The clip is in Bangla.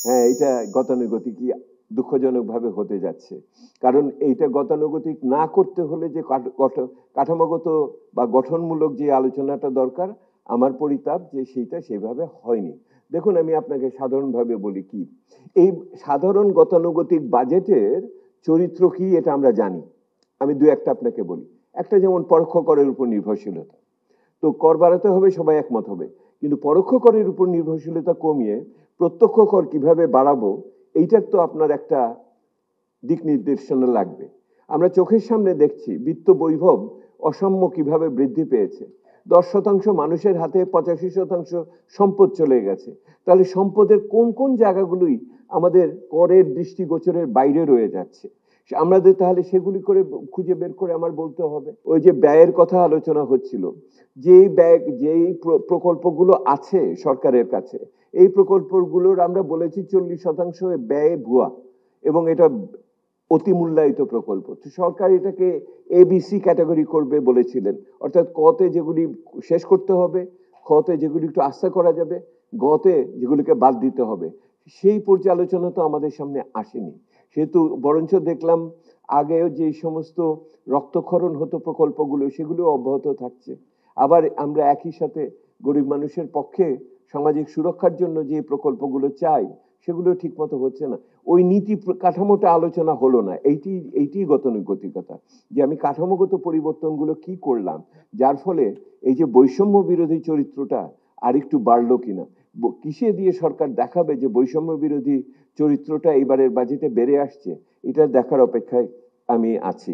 হ্যাঁ, এটা গতানুগতিকই দুঃখজনকভাবে হতে যাচ্ছে। কারণ এইটা গতানুগতিক না করতে হলে যে কাঠামোগত বা গঠনমূলক যে আলোচনাটা দরকার, আমার পরিতাপ যে সেইটা সেভাবে হয়নি। দেখুন, আমি আপনাকে সাধারণভাবে বলি কি, এই সাধারণ গতানুগতিক বাজেটের চরিত্র কি এটা আমরা জানি। আমি দু একটা আপনাকে বলি। একটা যেমন পরোক্ষ করের উপর নির্ভরশীলতা। তো কর বাড়াতে হবে, সবাই একমত হবে। কিন্তু পরোক্ষ করের উপর নির্ভরশীলতা কমিয়ে প্রত্যক্ষ কর কিভাবে বাড়াবো, এইটার তো আপনার একটা দিক নির্দেশনা লাগবে। আমরা চোখের সামনে দেখছি বিত্ত বৈভব অসাম্য কিভাবে বৃদ্ধি পেয়েছে। 10% মানুষের হাতে 85% সম্পদ চলে গেছে। তাহলে সম্পদের কোন কোন জায়গাগুলোই আমাদের করের দৃষ্টিগোচরের বাইরে রয়ে যাচ্ছে, আমাদের তাহলে সেগুলি করে খুঁজে বের করে আমার বলতে হবে। ওই যে ব্যয়ের কথা আলোচনা হচ্ছিল, যেই ব্যয়, যেই প্রকল্পগুলো আছে সরকারের কাছে, এই প্রকল্পগুলোর আমরা বলেছি 40% ব্যয় ভুয়া এবং এটা অতি মূল্যায়িত প্রকল্প। তো সরকার এটাকে এবিসি ক্যাটাগরি করবে বলেছিলেন, অর্থাৎ কতে যেগুলি শেষ করতে হবে, খতে যেগুলি একটু আস্থা করা যাবে, গতে যেগুলিকে বাদ দিতে হবে। সেই পর্যালোচনা তো আমাদের সামনে আসেনি। সেহেতু বরঞ্চ দেখলাম আগেও যে সমস্ত রক্তক্ষরণ হতো প্রকল্পগুলো, সেগুলো অব্যাহত থাকছে। আবার আমরা একই সাথে গরিব মানুষের পক্ষে সামাজিক সুরক্ষার জন্য যে প্রকল্পগুলো চাই, সেগুলো ঠিক মতো হচ্ছে না। ওই নীতি কাঠামোটা আলোচনা হলো না। এইটি গতানুগতিকতা, যে আমি কাঠামোগত পরিবর্তনগুলো কি করলাম, যার ফলে এই যে বৈষম্য বিরোধী চরিত্রটা আরেকটু বাড়লো কিনা। কিসে দিয়ে সরকার দেখাবে যে বৈষম্য বিরোধী চরিত্রটা এবারের বাজেটে বেড়ে আসছে, এটা দেখার অপেক্ষায় আমি আছি।